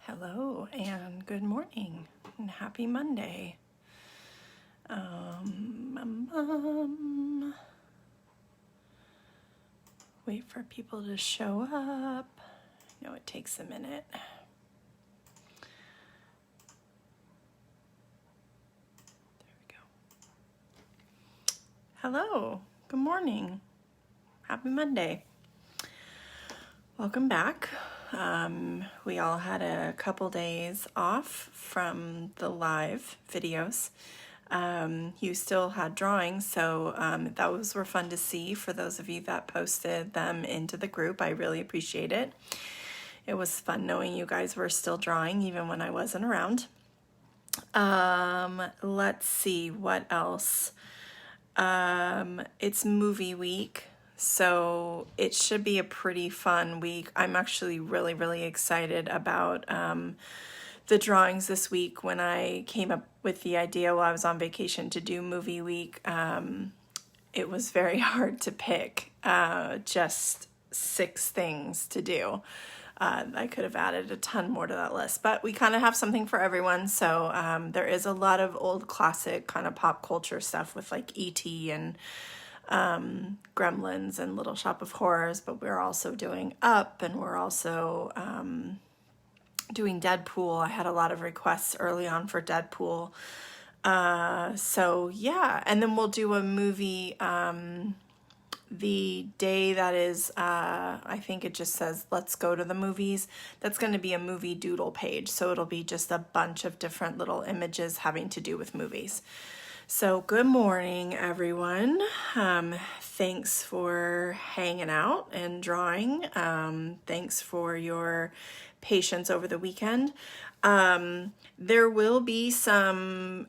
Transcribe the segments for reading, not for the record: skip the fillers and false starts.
Hello and good morning and happy Monday. Wait for people to show up. I know it takes a minute. There we go. Hello, good morning. Happy Monday. Welcome back. We all had a couple days off from the live videos. You still had drawings, so those were fun to see for those of you that posted them into the group. I really appreciate it. It was fun knowing you guys were still drawing even when I wasn't around. Let's see what else. It's movie week, so it should be a pretty fun week. I'm actually really excited about the drawings this week. When I came up with the idea while I was on vacation to do movie week, it was very hard to pick just 6 things to do. I could have added a ton more to that list, but we kind of have something for everyone. So there is a lot of old classic kind of pop culture stuff with like E.T. and Gremlins and Little Shop of Horrors, but we're also doing Up, and we're also doing Deadpool. I had a lot of requests early on for Deadpool. So yeah, and then we'll do a movie the day that is, I think it just says, let's go to the movies. That's going to be a movie doodle page. So it'll be just a bunch of different little images having to do with movies. So good morning, everyone. Thanks for hanging out and drawing. Thanks for your patience over the weekend. There will be some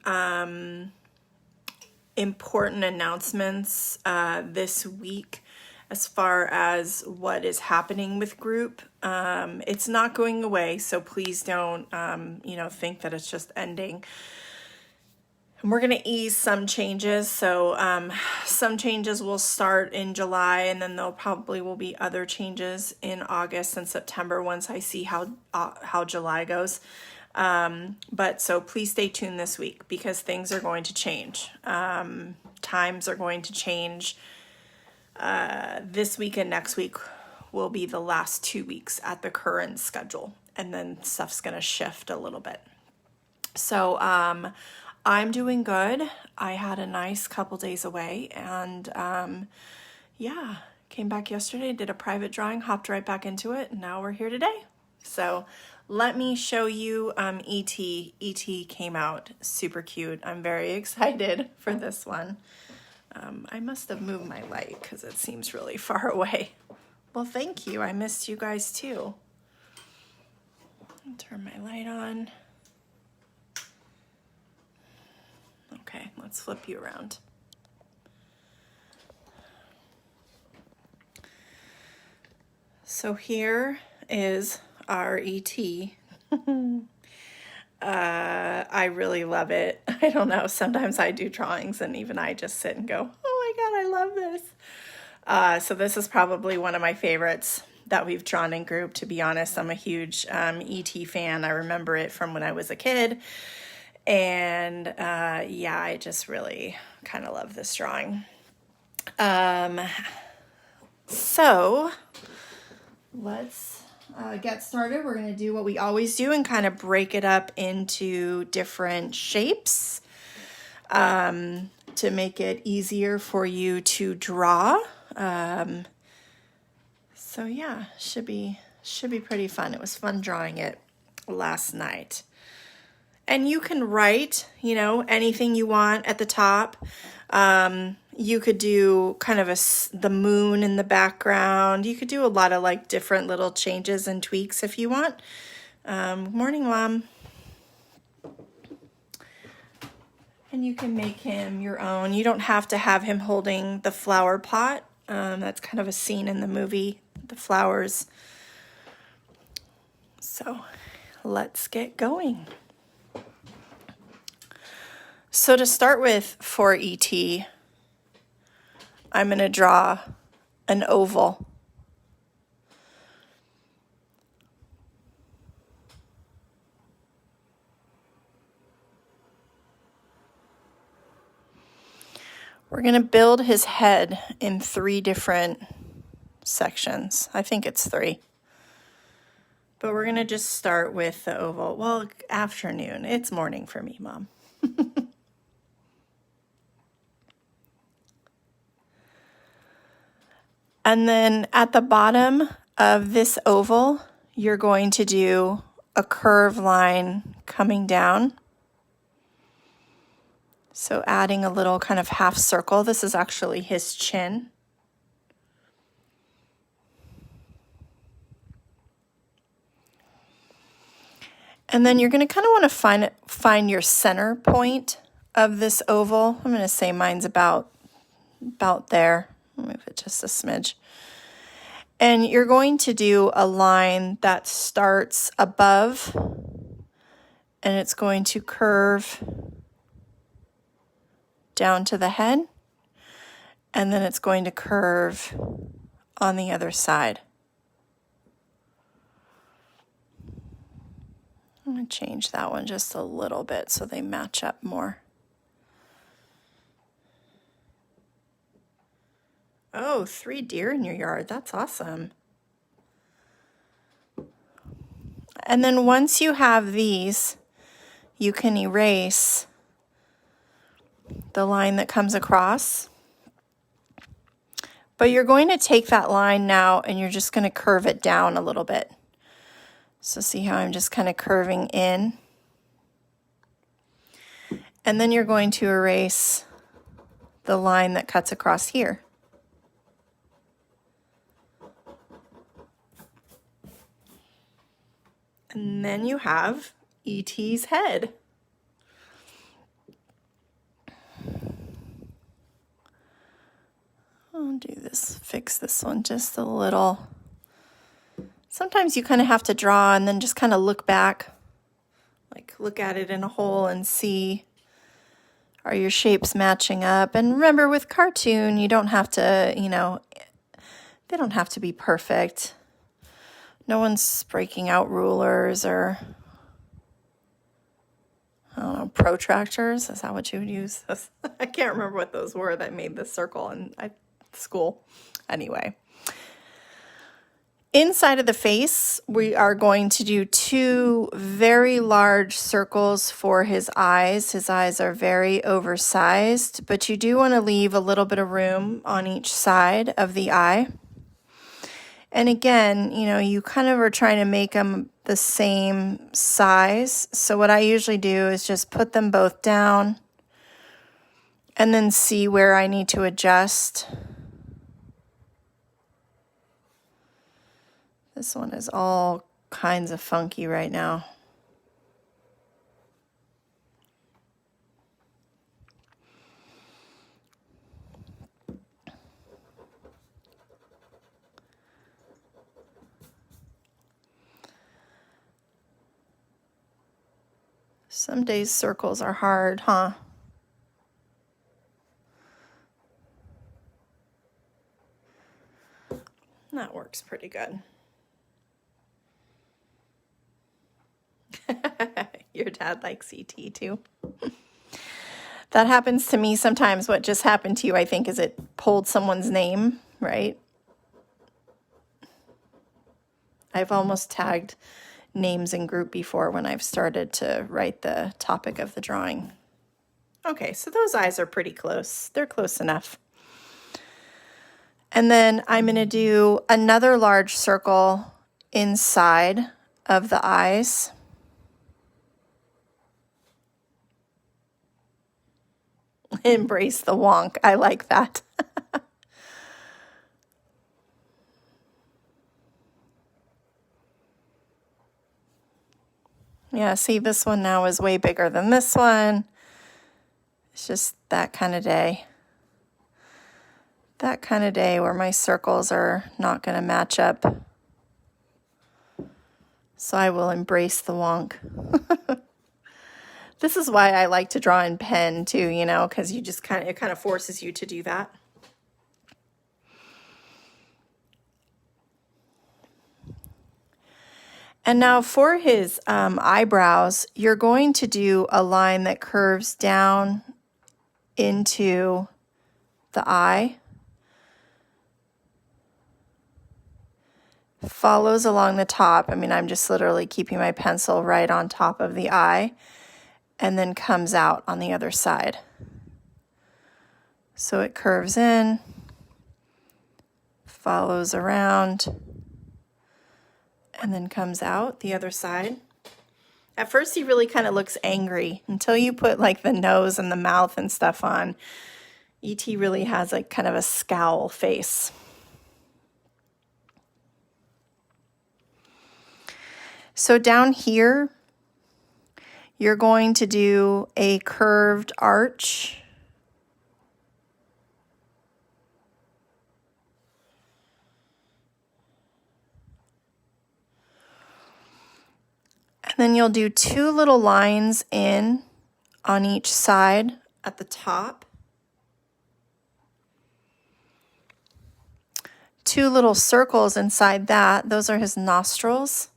important announcements this week as far as what is happening with group. It's not going away, so please don't think that it's just ending. And we're going to ease some changes. So some changes will start in July, and then there probably will be other changes in August and September once I see how July goes. But so please stay tuned this week because things are going to change. Times are going to change. This week and next week will be the last 2 weeks at the current schedule, and then stuff's going to shift a little bit. So, I'm doing good. I had a nice couple days away, and came back yesterday, did a private drawing, hopped right back into it, and now we're here today. So let me show you E.T. E.T. came out super cute. I'm very excited for this one. I must have moved my light because it seems really far away. Well, thank you. I missed you guys too. I'll turn my light on. Okay, let's flip you around. So here is our E.T. I really love it. I don't know, sometimes I do drawings and even I just sit and go, oh my God, I love this. So this is probably one of my favorites that we've drawn in group, to be honest. I'm a huge E.T. fan. I remember it from when I was a kid. And I just really kind of love this drawing. So let's get started. We're going to do what we always do and kind of break it up into different shapes to make it easier for you to draw. So yeah, should be pretty fun. It was fun drawing it last night. And you can write, anything you want at the top. You could do kind of the moon in the background. You could do a lot of like different little changes and tweaks if you want. Good morning, Mom. And you can make him your own. You don't have to have him holding the flower pot. That's kind of a scene in the movie, the flowers. So let's get going. So to start with for E.T., I'm going to draw an oval. We're going to build his head in 3 different sections. I think it's 3. But we're going to just start with the oval. Well, afternoon. It's morning for me, Mom. And then at the bottom of this oval, you're going to do a curved line coming down. So adding a little kind of half circle. This is actually his chin. And then you're going to kind of want to find your center point of this oval. I'm going to say mine's about there. I'll move it just a smidge. And you're going to do a line that starts above, and it's going to curve down to the head, and then it's going to curve on the other side. I'm going to change that one just a little bit so they match up more. Oh, 3 deer in your yard. That's awesome. And then once you have these, you can erase the line that comes across. But you're going to take that line now and you're just going to curve it down a little bit. So see how I'm just kind of curving in? And then you're going to erase the line that cuts across here. And then you have E.T.'s head. I'll do this, fix this one just a little. Sometimes you kind of have to draw and then just kind of look back, like look at it in a whole and see, are your shapes matching up? And remember, with cartoon, you don't have to, they don't have to be perfect. No one's breaking out rulers or, I don't know, protractors. Is that what you would use? I can't remember what those were that made the circle in school. Anyway. Inside of the face, we are going to do 2 very large circles for his eyes. His eyes are very oversized, but you do want to leave a little bit of room on each side of the eye. And again, you kind of are trying to make them the same size. So what I usually do is just put them both down and then see where I need to adjust. This one is all kinds of funky right now. Some days circles are hard, huh? That works pretty good. Your dad likes E.T. too. That happens to me sometimes. What just happened to you, I think, is it pulled someone's name, right? I've almost tagged names in group before when I've started to write the topic of the drawing. Okay, so those eyes are pretty close. They're close enough. And then I'm going to do another large circle inside of the eyes. Embrace the wonk. I like that. Yeah, see, this one now is way bigger than this one. It's just that kind of day. That kind of day where my circles are not going to match up. So I will embrace the wonk. This is why I like to draw in pen too, because you just it kind of forces you to do that. And now for his eyebrows, you're going to do a line that curves down into the eye, follows along the top. I mean, I'm just literally keeping my pencil right on top of the eye, and then comes out on the other side. So it curves in, follows around, and then comes out the other side. At first he really kind of looks angry until you put like the nose and the mouth and stuff on. E.T. really has like kind of a scowl face. So down here, you're going to do a curved arch. And then you'll do 2 little lines in on each side at the top. 2 little circles inside that. Those are his nostrils.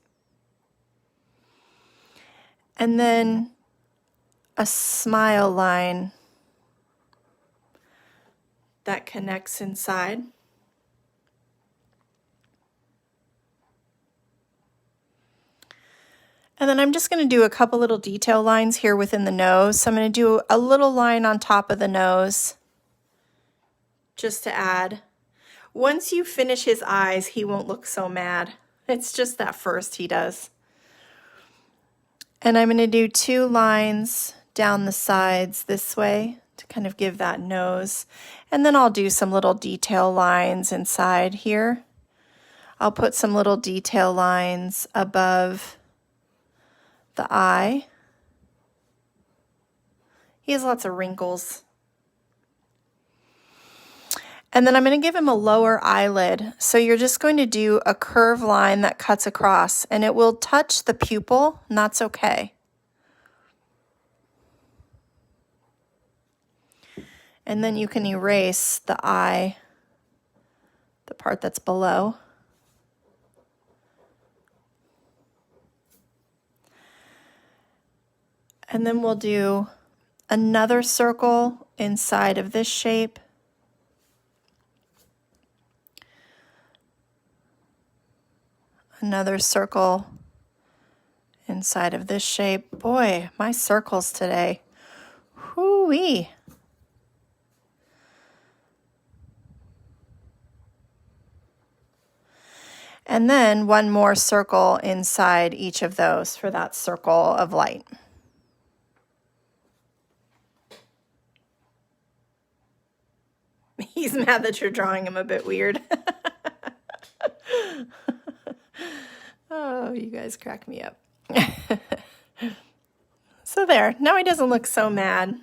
And then a smile line that connects inside. And then I'm just going to do a couple little detail lines here within the nose. So I'm going to do a little line on top of the nose just to add. Once you finish his eyes, he won't look so mad. It's just that first he does. And I'm going to do 2 lines down the sides this way to kind of give that nose. And then I'll do some little detail lines inside here. I'll put some little detail lines above the eye. He has lots of wrinkles. And then I'm going to give him a lower eyelid. So you're just going to do a curved line that cuts across, and it will touch the pupil, and that's okay. And then you can erase the eye, the part that's below. And then we'll do another circle inside of this shape. Another circle inside of this shape. Boy, my circles today. Whoo-wee. And then one more circle inside each of those for that circle of light. He's mad that you're drawing him a bit weird. Oh, you guys crack me up. So there, now he doesn't look so mad.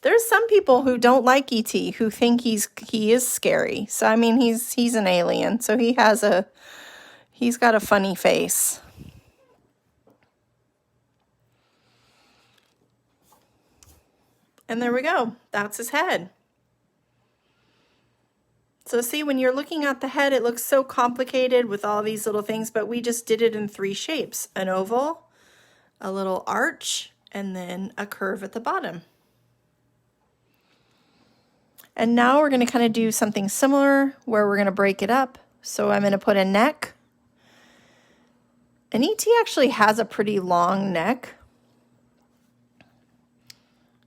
There's some people who don't like E.T., who think he is scary. So I mean, he's an alien, so he's got a funny face. And there we go. That's his head. So see, when you're looking at the head, it looks so complicated with all these little things, but we just did it in 3 shapes: an oval, a little arch, and then a curve at the bottom. And now we're going to kind of do something similar where we're going to break it up. So I'm going to put a neck. And E.T. actually has a pretty long neck.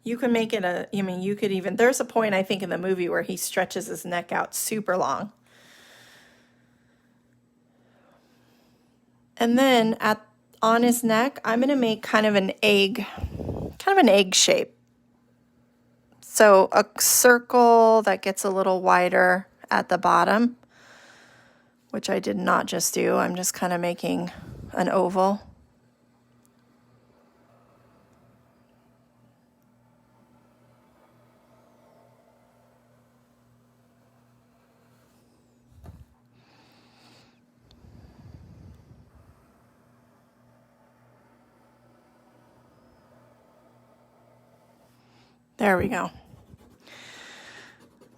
You can make it you could even, there's a point I think in the movie where he stretches his neck out super long. And then on his neck, I'm going to make kind of an egg shape. So a circle that gets a little wider at the bottom, which I did not just do. I'm just kind of making an oval. There we go.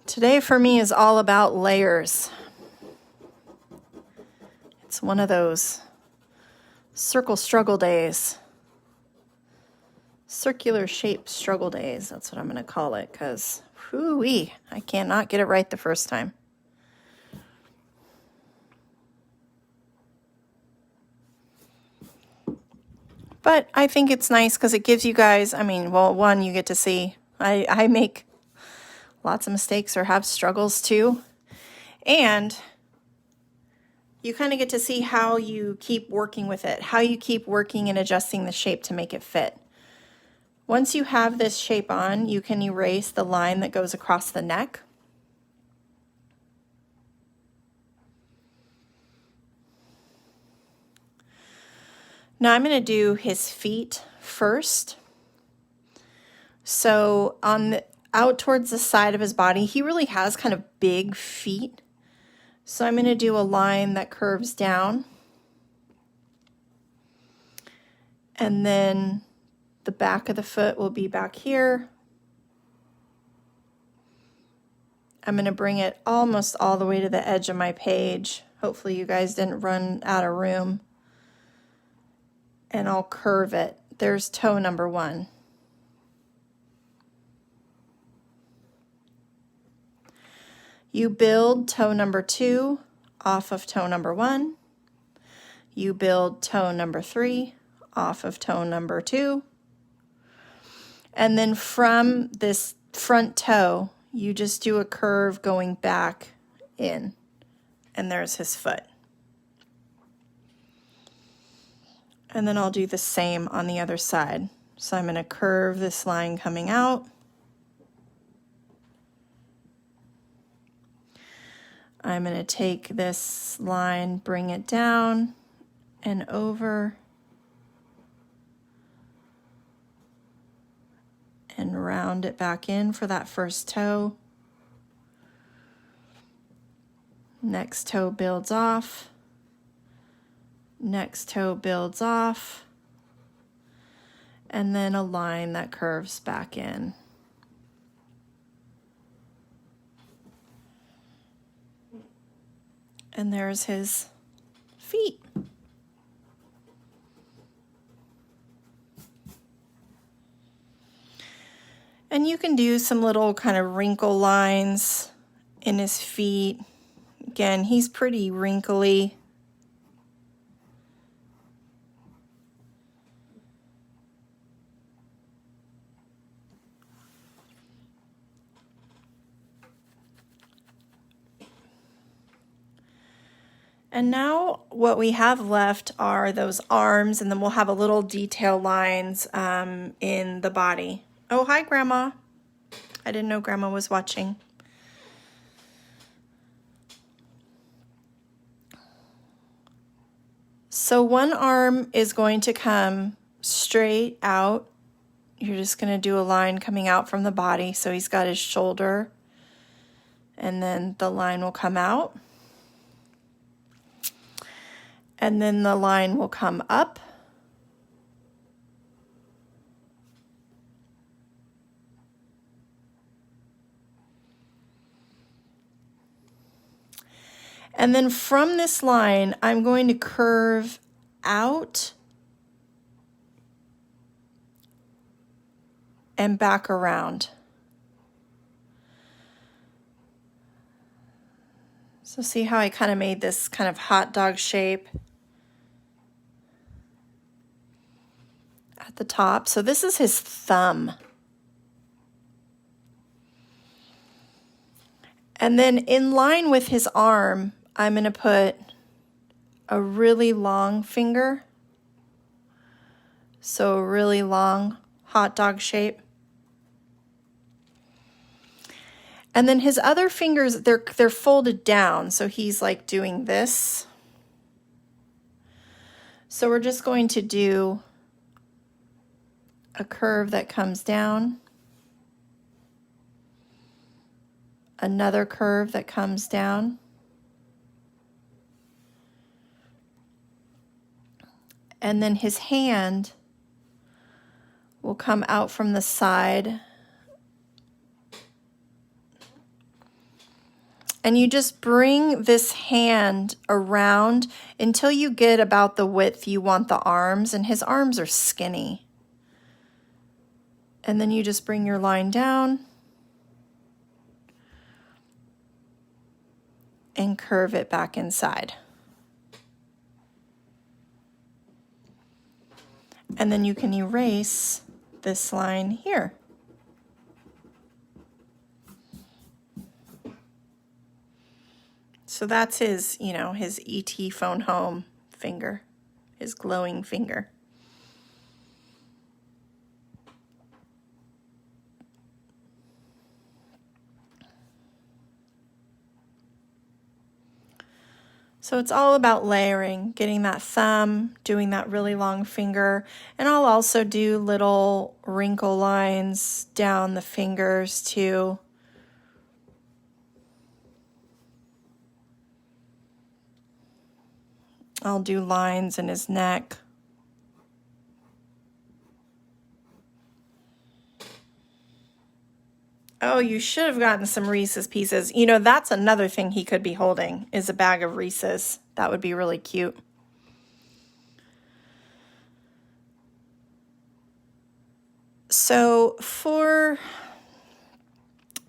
Today for me is all about layers. It's one of those circle struggle days. Circular shape struggle days. That's what I'm going to call it, because Hoo-wee, I cannot get it right the first time. But I think it's nice because it gives you guys, I mean, well, one, you get to see, I make lots of mistakes or have struggles too. And you kind of get to see how you keep working with it, how you keep working and adjusting the shape to make it fit. Once you have this shape on, you can erase the line that goes across the neck. Now I'm going to do his feet first. So out towards the side of his body, he really has kind of big feet. So I'm going to do a line that curves down. And then the back of the foot will be back here. I'm going to bring it almost all the way to the edge of my page. Hopefully you guys didn't run out of room. And I'll curve it. There's toe number 1. You build toe number 2 off of toe number 1. You build toe number 3 off of toe number 2. And then from this front toe, you just do a curve going back in. And there's his foot. And then I'll do the same on the other side. So I'm going to curve this line coming out. I'm going to take this line, bring it down and over and round it back in for that first toe. Next toe builds off. Next toe builds off, and then a line that curves back in. And there's his feet. And you can do some little kind of wrinkle lines in his feet. Again, he's pretty wrinkly. And now what we have left are those arms, and then we'll have a little detail lines in the body. Oh, hi, Grandma. I didn't know Grandma was watching. So one arm is going to come straight out. You're just going to do a line coming out from the body. So he's got his shoulder, and then the line will come out. And then the line will come up. And then from this line, I'm going to curve out and back around. So see how I kind of made this kind of hot dog shape at the top. So this is his thumb. And then in line with his arm, I'm going to put a really long finger. So a really long hot dog shape. And then his other fingers, they're folded down. So he's like doing this. So we're just going to do a curve that comes down, another curve that comes down, and then his hand will come out from the side, and you just bring this hand around until you get about the width you want the arms, and his arms are skinny. And then you just bring your line down and curve it back inside. And then you can erase this line here. So that's his, you know, his ET phone home finger, his glowing finger. So it's all about layering, getting that thumb, doing that really long finger, and I'll also do little wrinkle lines down the fingers too. I'll do lines in his neck. Oh, you should have gotten some Reese's Pieces. You know, that's another thing he could be holding, is a bag of Reese's. That would be really cute. So for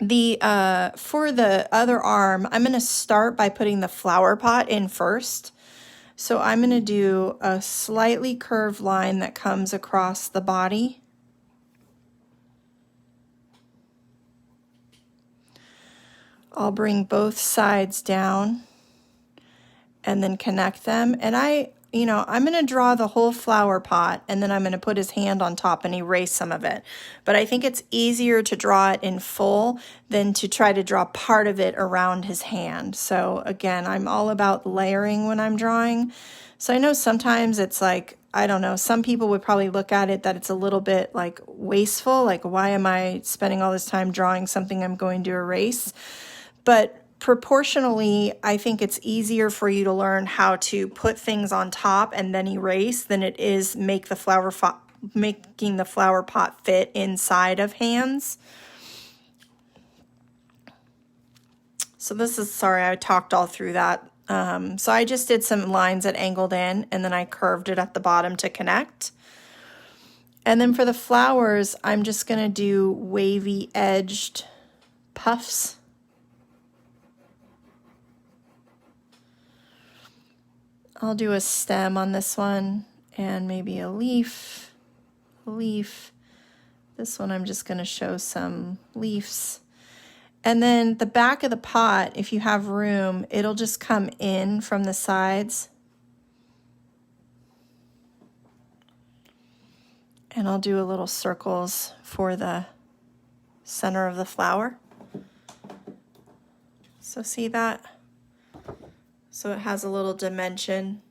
the other arm, I'm going to start by putting the flower pot in first. So I'm going to do a slightly curved line that comes across the body. I'll bring both sides down and then connect them. And I'm going to draw the whole flower pot, and then I'm going to put his hand on top and erase some of it. But I think it's easier to draw it in full than to try to draw part of it around his hand. So again, I'm all about layering when I'm drawing. So I know sometimes it's like, I don't know, some people would probably look at it that it's a little bit like wasteful, like why am I spending all this time drawing something I'm going to erase? But proportionally, I think it's easier for you to learn how to put things on top and then erase than it is making the flower pot fit inside of hands. So this is, sorry, I talked all through that. So I just did some lines that angled in, and then I curved it at the bottom to connect. And then for the flowers, I'm just going to do wavy edged puffs. I'll do a stem on this one and maybe a leaf. This one I'm just going to show some leaves. And then the back of the pot, if you have room, it'll just come in from the sides. And I'll do a little circles for the center of the flower. So see that? So it has a little dimension,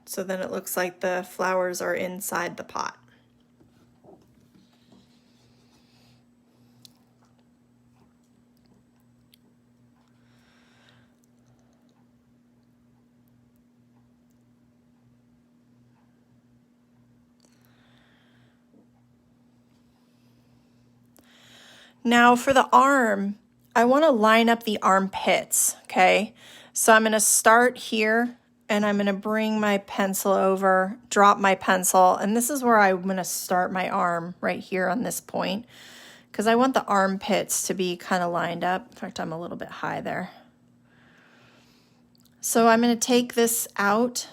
so then it looks like the flowers are inside the pot. Now for the arm, I want to line up the armpits, okay? So I'm going to start here, and I'm going to bring my pencil over, drop my pencil, and this is where I'm going to start my arm, right here on this point, because I want the armpits to be kind of lined up. In fact, I'm a little bit high there. So I'm going to take this out,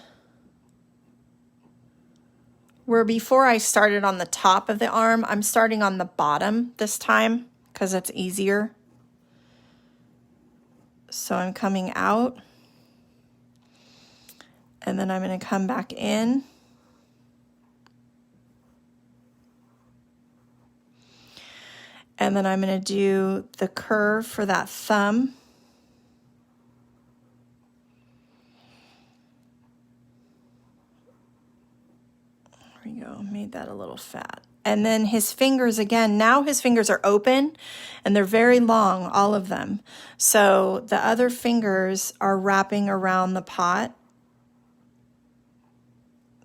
where before I started on the top of the arm, I'm starting on the bottom this time, because it's easier. So I'm coming out, and then I'm going to come back in. And then I'm going to do the curve for that thumb. There we go, made that a little fat. And then his fingers, again, now his fingers are open and they're very long, all of them. So the other fingers are wrapping around the pot.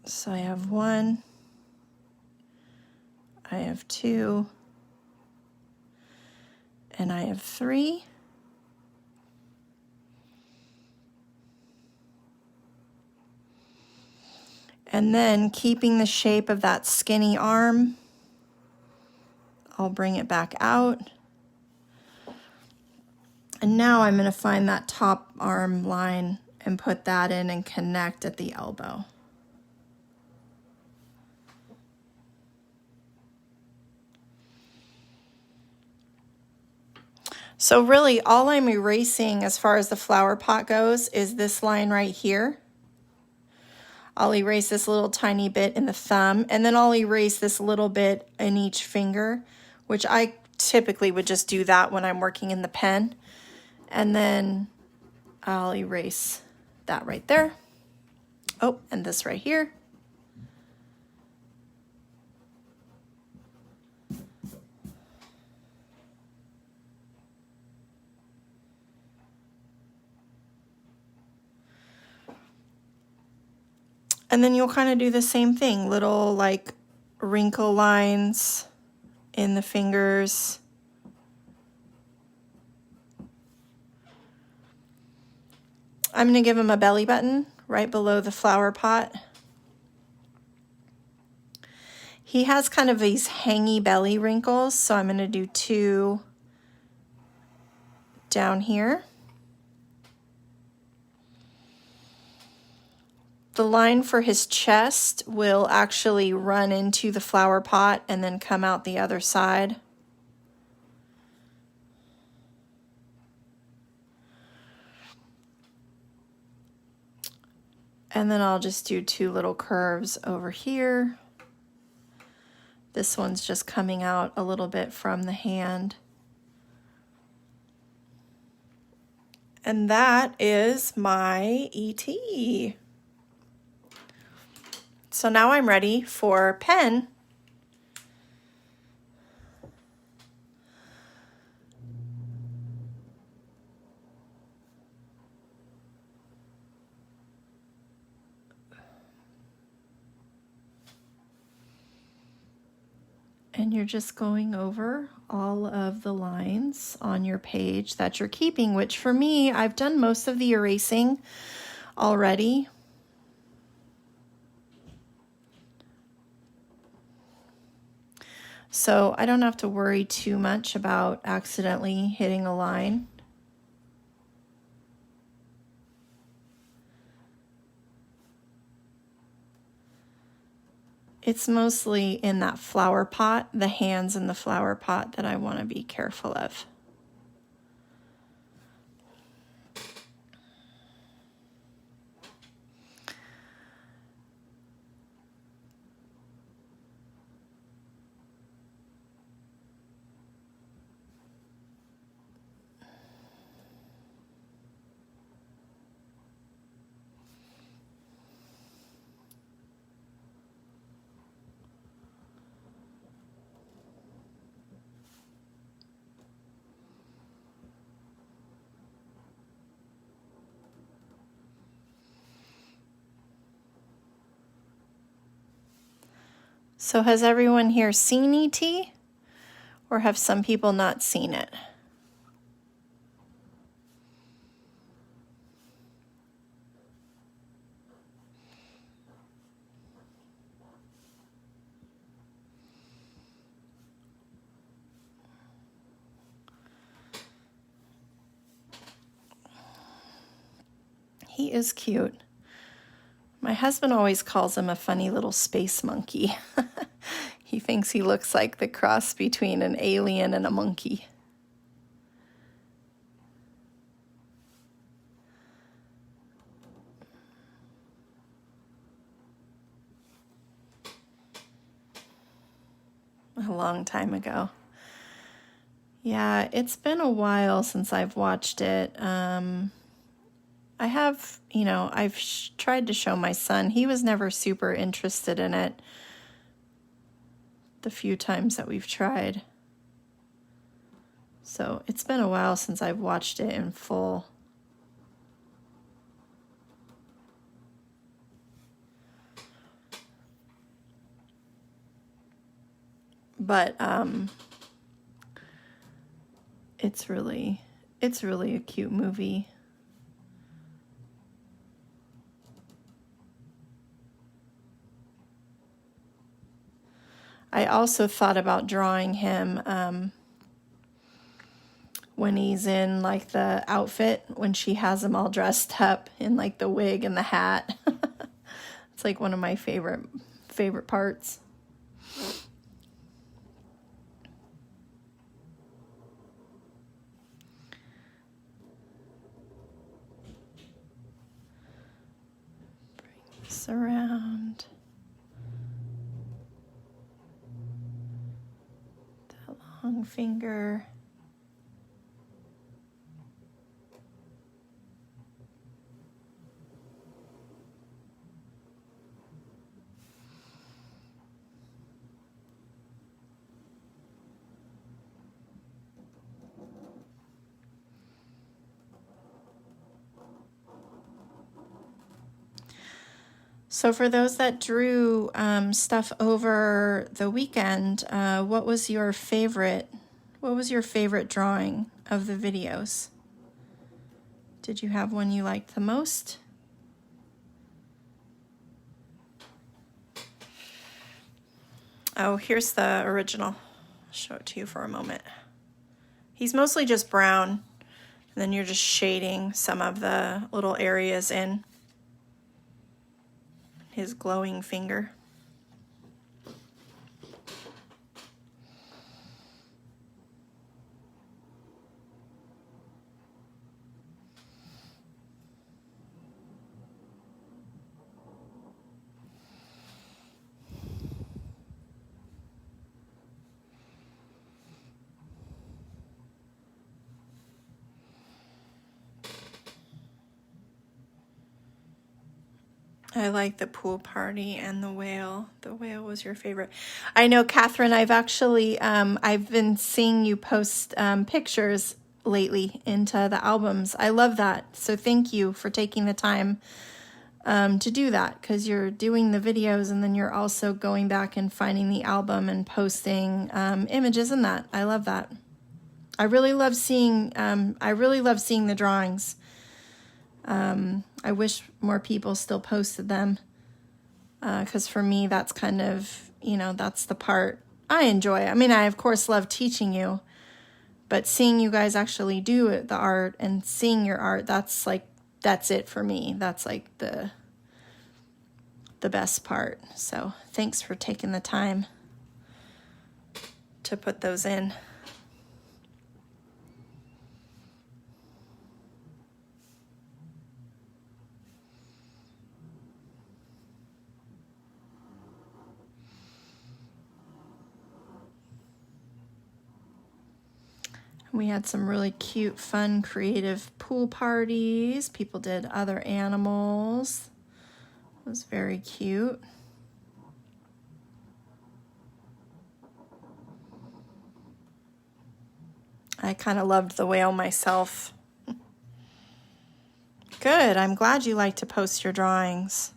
So I have 1, I have 2, and I have 3. And then keeping the shape of that skinny arm, I'll bring it back out. And now I'm going to find that top arm line and put that in and connect at the elbow. So really all I'm erasing as far as the flower pot goes is this line right here. I'll erase this little tiny bit in the thumb, and then I'll erase this little bit in each finger, which I typically would just do that when I'm working in the pen. And then I'll erase that right there. Oh, and this right here. And then you'll kind of do the same thing, little like wrinkle lines in the fingers. I'm going to give him a belly button right below the flower pot. He has kind of these hangy belly wrinkles, so I'm going to do 2 down here. The line for his chest will actually run into the flower pot and then come out the other side. And then I'll just do 2 little curves over here. This one's just coming out a little bit from the hand. And that is my ET. So now I'm ready for pen. And you're just going over all of the lines on your page that you're keeping, which for me, I've done most of the erasing already. So I don't have to worry too much about accidentally hitting a line. It's mostly in that flower pot, the hands in the flower pot, that I want to be careful of. So has everyone here seen E.T.? Or have some people not seen it? He is cute. My husband always calls him a funny little space monkey. He thinks he looks like the cross between an alien and a monkey. A long time ago. Yeah, it's been a while since I've watched it. I have, I've tried to show my son. He was never super interested in it the few times that we've tried. So it's been a while since I've watched it in full. But it's really a cute movie. I also thought about drawing him when he's in like the outfit, when she has him all dressed up in like the wig and the hat. It's like one of my favorite parts. Bring this around. That long finger. So for those that drew stuff over the weekend, what was your favorite drawing of the videos? Did you have one you liked the most? Oh, here's the original. I'll show it to you for a moment. He's mostly just brown, and then you're just shading some of the little areas in his glowing finger. I like the pool party and the whale. The whale was your favorite. I know, Catherine, I've actually, I've been seeing you post pictures lately into the albums. I love that. So thank you for taking the time to do that, because you're doing the videos and then you're also going back and finding the album and posting images in that. I love that. I really love seeing the drawings. I wish more people still posted them, because for me, that's kind of, that's the part I enjoy. I mean, I, of course, love teaching you, but seeing you guys actually do the art and seeing your art, that's it for me. That's like the best part. So thanks for taking the time to put those in. We had some really cute, fun, creative pool parties. People did other animals. It was very cute. I kind of loved the whale myself. Good. I'm glad you like to post your drawings.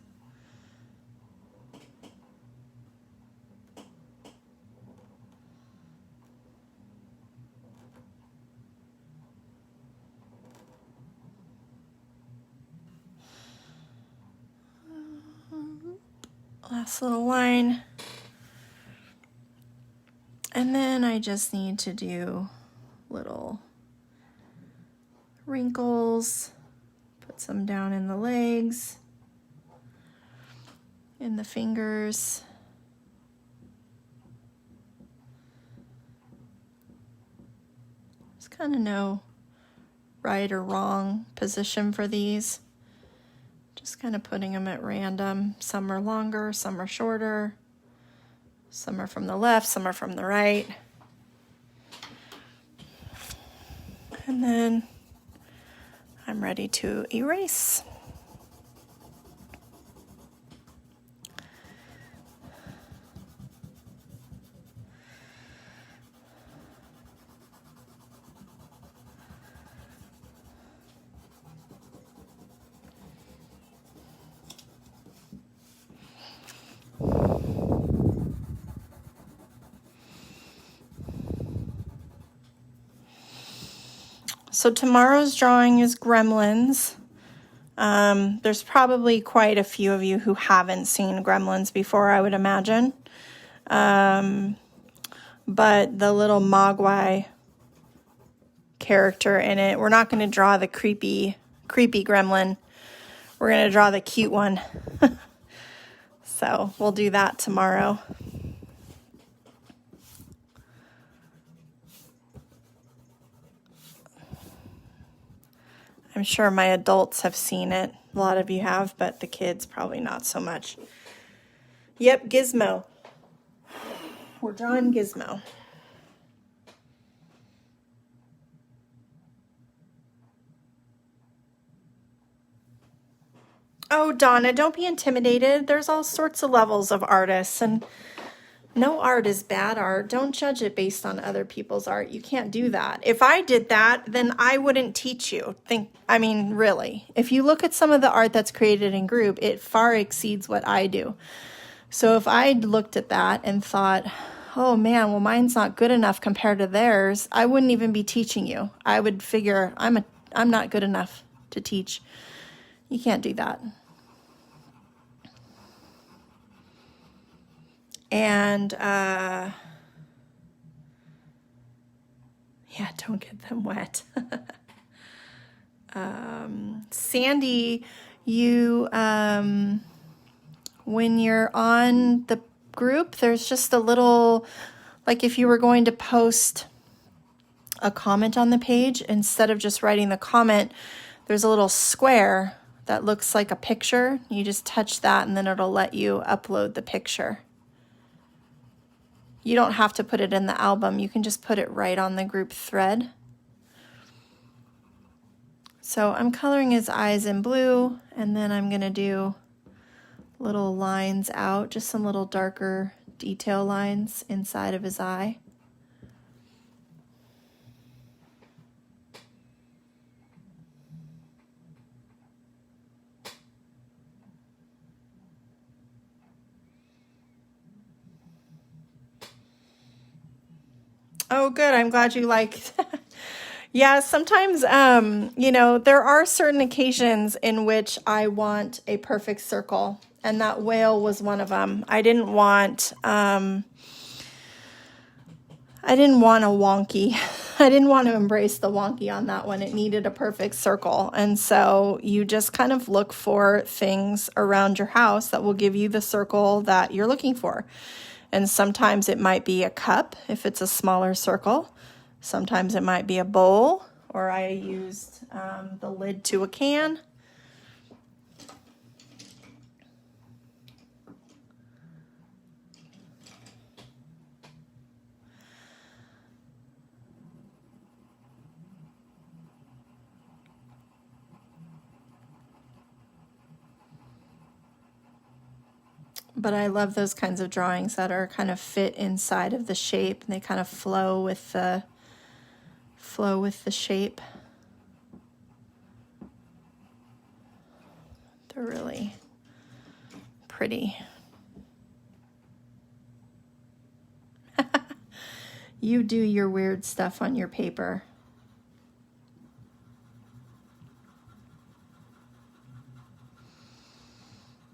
Last little line. And then I just need to do little wrinkles, put some down in the legs, in the fingers. There's kind of no right or wrong position for these. Just kind of putting them at random. Some are longer, some are shorter. Some are from the left, some are from the right. And then I'm ready to erase. So tomorrow's drawing is Gremlins. There's probably quite a few of you who haven't seen Gremlins before, I would imagine. But the little Mogwai character in it. We're not going to draw the creepy gremlin. We're going to draw the cute one. So we'll do that tomorrow. I'm sure my adults have seen it. A lot of you have, but the kids probably not so much. Yep, Gizmo. We're drawing Gizmo. Oh, Donna, don't be intimidated. There's all sorts of levels of artists, and no art is bad art. Don't judge it based on other people's art. You can't do that. If I did that, then I wouldn't teach you. Really. If you look at some of the art that's created in group, it far exceeds what I do. So if I looked at that and thought, oh man, well, mine's not good enough compared to theirs, I wouldn't even be teaching you. I would figure I'm not good enough to teach. You can't do that. And yeah, don't get them wet. Sandy, you when you're on the group, there's just a little, like if you were going to post a comment on the page, instead of just writing the comment, there's a little square that looks like a picture. You just touch that and then it'll let you upload the picture. You don't have to put it in the album. You can just put it right on the group thread. So I'm coloring his eyes in blue, and then I'm going to do little lines out, just some little darker detail lines inside of his eye. Oh, good. I'm glad you liked that. Yeah, sometimes, there are certain occasions in which I want a perfect circle, and that whale was one of them. I didn't want a wonky. I didn't want to embrace the wonky on that one. It needed a perfect circle. And so you just kind of look for things around your house that will give you the circle that you're looking for. And sometimes it might be a cup if it's a smaller circle. Sometimes it might be a bowl, or I used the lid to a can. But I love those kinds of drawings that are kind of fit inside of the shape, and they kind of flow with the shape. They're really pretty. You do your weird stuff on your paper.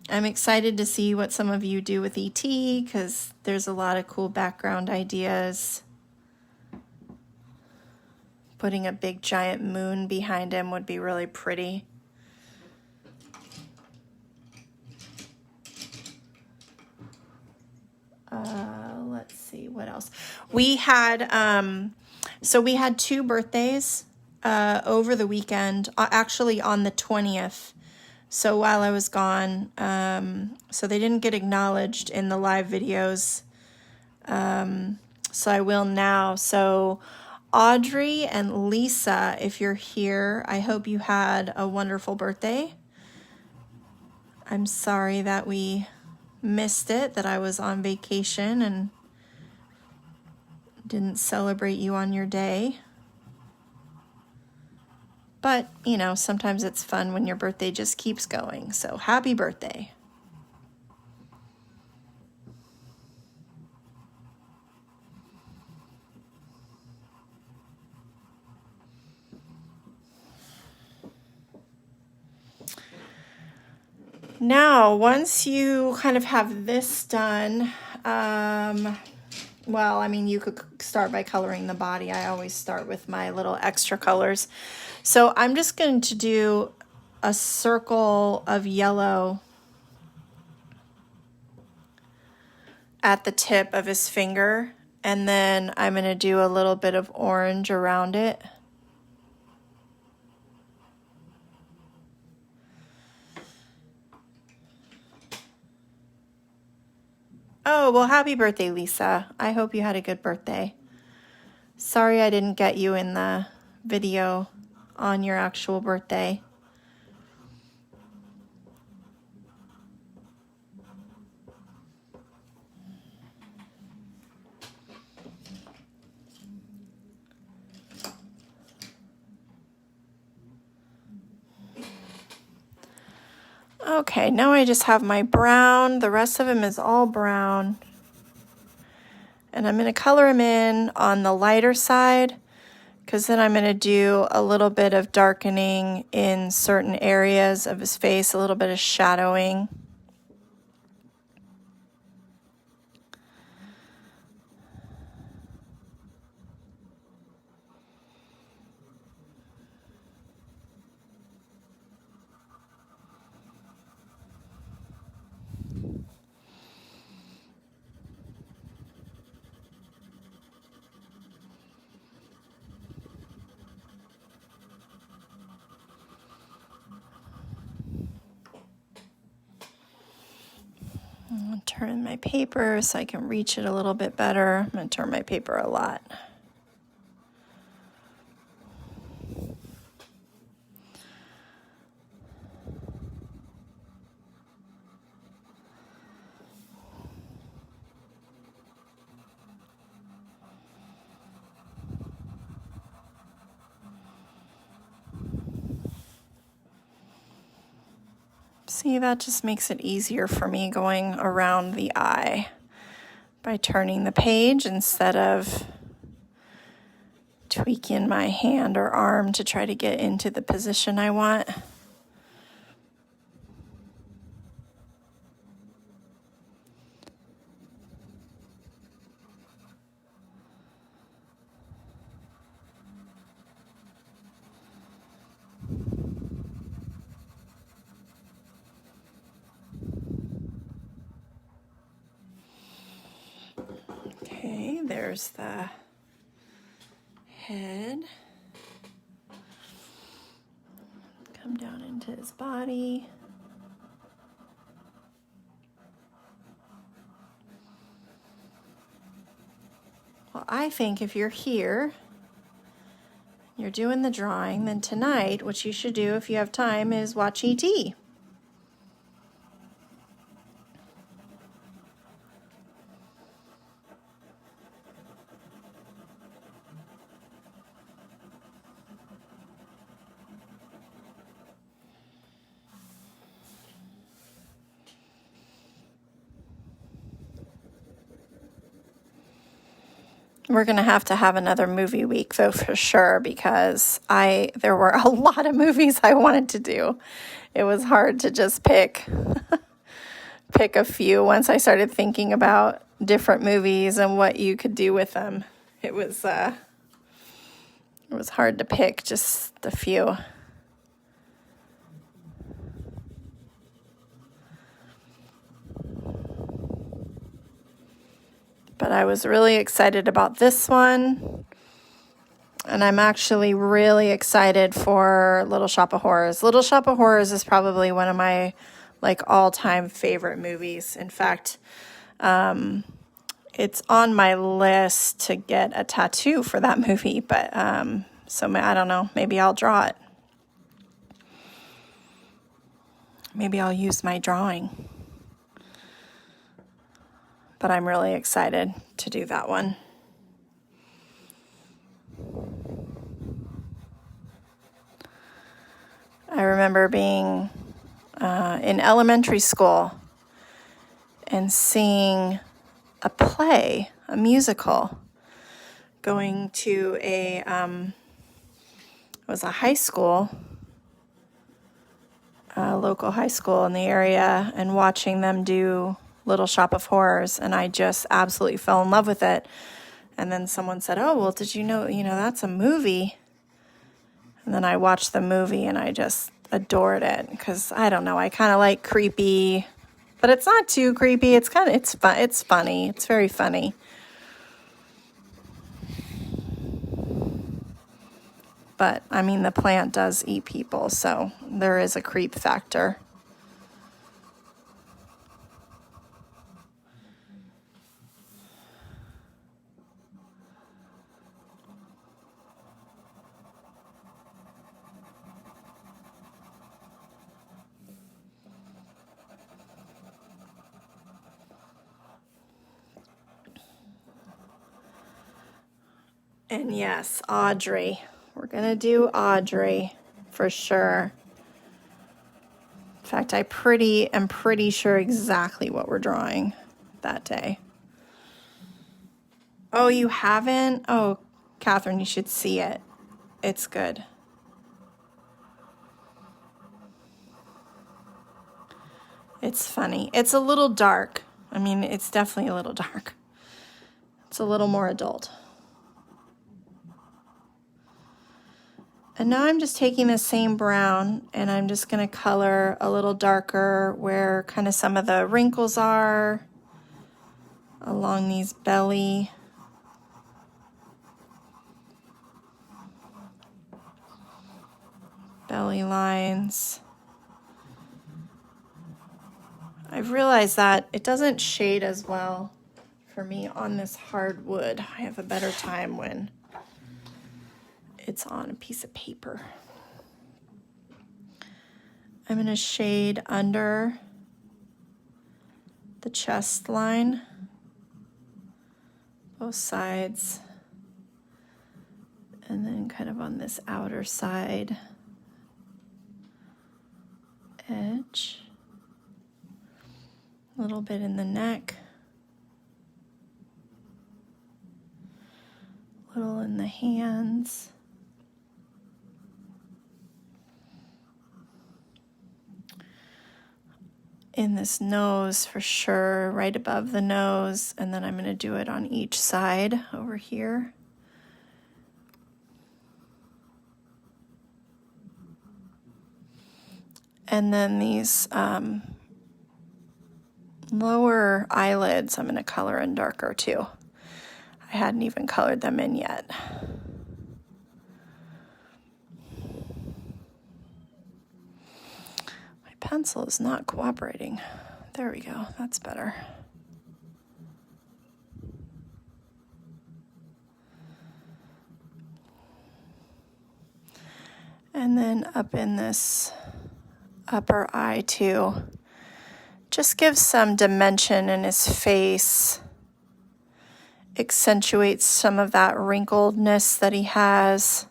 I'm excited to see what some of you do with ET, because there's a lot of cool background ideas. Putting a big giant moon behind him would be really pretty. Let's see, what else? We had, so we had 2 birthdays over the weekend, actually on the 20th. So while I was gone, so they didn't get acknowledged in the live videos. So I will now. So Audrey and Lisa, if you're here, I hope you had a wonderful birthday. I'm sorry that we missed it, that I was on vacation and didn't celebrate you on your day. But, sometimes it's fun when your birthday just keeps going. So happy birthday. Now, once you kind of have this done, Well, I mean, you could start by coloring the body. I always start with my little extra colors. So I'm just going to do a circle of yellow at the tip of his finger, and then I'm going to do a little bit of orange around it. Oh, well, happy birthday, Lisa. I hope you had a good birthday. Sorry I didn't get you in the video on your actual birthday. Okay, now I just have my brown. The rest of him is all brown. And I'm going to color him in on the lighter side, because then I'm going to do a little bit of darkening in certain areas of his face, a little bit of shadowing. I'm going to turn my paper so I can reach it a little bit better. I'm going to turn my paper a lot. See, that just makes it easier for me going around the eye by turning the page instead of tweaking my hand or arm to try to get into the position I want. Okay, there's the head. Come down into his body. Well, I think if you're here, you're doing the drawing, then tonight what you should do if you have time is watch E.T. We're going to have another movie week, though, for sure, because there were a lot of movies I wanted to do. It was hard to just pick a few once I started thinking about different movies and what you could do with them. It was hard to pick just a few. But I was really excited about this one. And I'm actually really excited for Little Shop of Horrors. Little Shop of Horrors is probably one of my all-time favorite movies. In fact, it's on my list to get a tattoo for that movie. But so I don't know. Maybe I'll draw it. Maybe I'll use my drawing. But I'm really excited to do that one. I remember being in elementary school and seeing a play, a musical, going to it was a high school, a local high school in the area, and watching them do Little Shop of Horrors, and I just absolutely fell in love with it. And then someone said, oh, well, did you know, that's a movie. And then I watched the movie and I just adored it because, I don't know, I kind of like creepy, but it's not too creepy. It's fun. It's funny. It's very funny. But, I mean, the plant does eat people, so there is a creep factor. And yes, Audrey. We're going to do Audrey for sure. In fact, am pretty sure exactly what we're drawing that day. Oh, you haven't? Oh, Catherine, you should see it. It's good. It's funny. It's a little dark. I mean, it's definitely a little dark. It's a little more adult. And now I'm just taking the same brown and I'm just going to color a little darker where kind of some of the wrinkles are along these belly lines. I've realized that it doesn't shade as well for me on this hardwood. I have a better time when it's on a piece of paper. I'm going to shade under the chest line, both sides, and then kind of on this outer side edge, a little bit in the neck, a little in the hands. In this nose for sure, right above the nose, and then I'm going to do it on each side over here. And then these lower eyelids, I'm going to color in darker too. I hadn't even colored them in yet. Pencil is not cooperating. There we go. That's better. And then up in this upper eye too, just gives some dimension in his face, accentuates some of that wrinkledness that he has.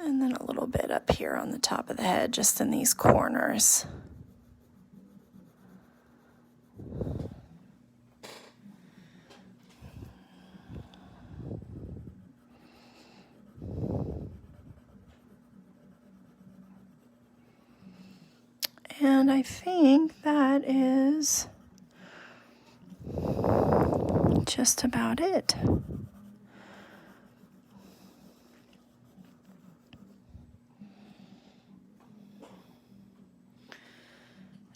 And then a little bit up here on the top of the head, just in these corners. And I think that is just about it.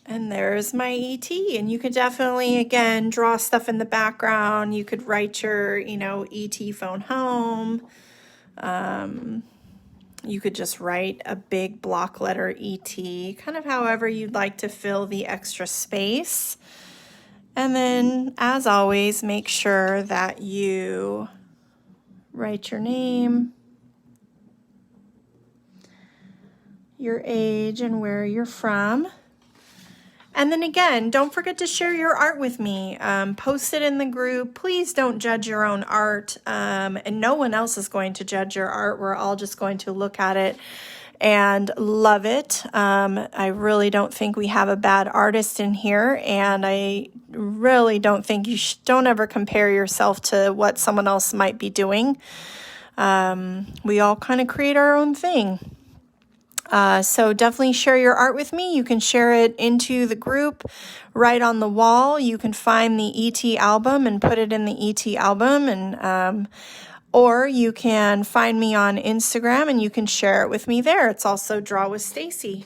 And there's my ET, and you could definitely, again, draw stuff in the background. You could write your, ET phone home. You could just write a big block letter ET, kind of however you'd like to fill the extra space. And then, as always, make sure that you write your name, your age, and where you're from. And then again, don't forget to share your art with me. Post it in the group. Please don't judge your own art. And no one else is going to judge your art. We're all just going to look at it and love it. I really don't think we have a bad artist in here. And I really don't think don't ever compare yourself to what someone else might be doing. We all kind of create our own thing. So definitely share your art with me. You can share it into the group right on the wall. You can find the ET album and put it in the ET album, and or you can find me on Instagram and you can share it with me there. It's also Draw with Stacy.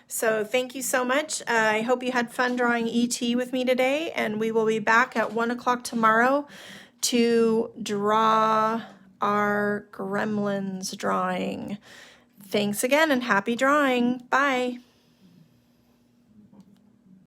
So thank you so much. I hope you had fun drawing ET with me today, and we will be back at 1 o'clock tomorrow to draw our Gremlins drawing. Thanks again and happy drawing. Bye.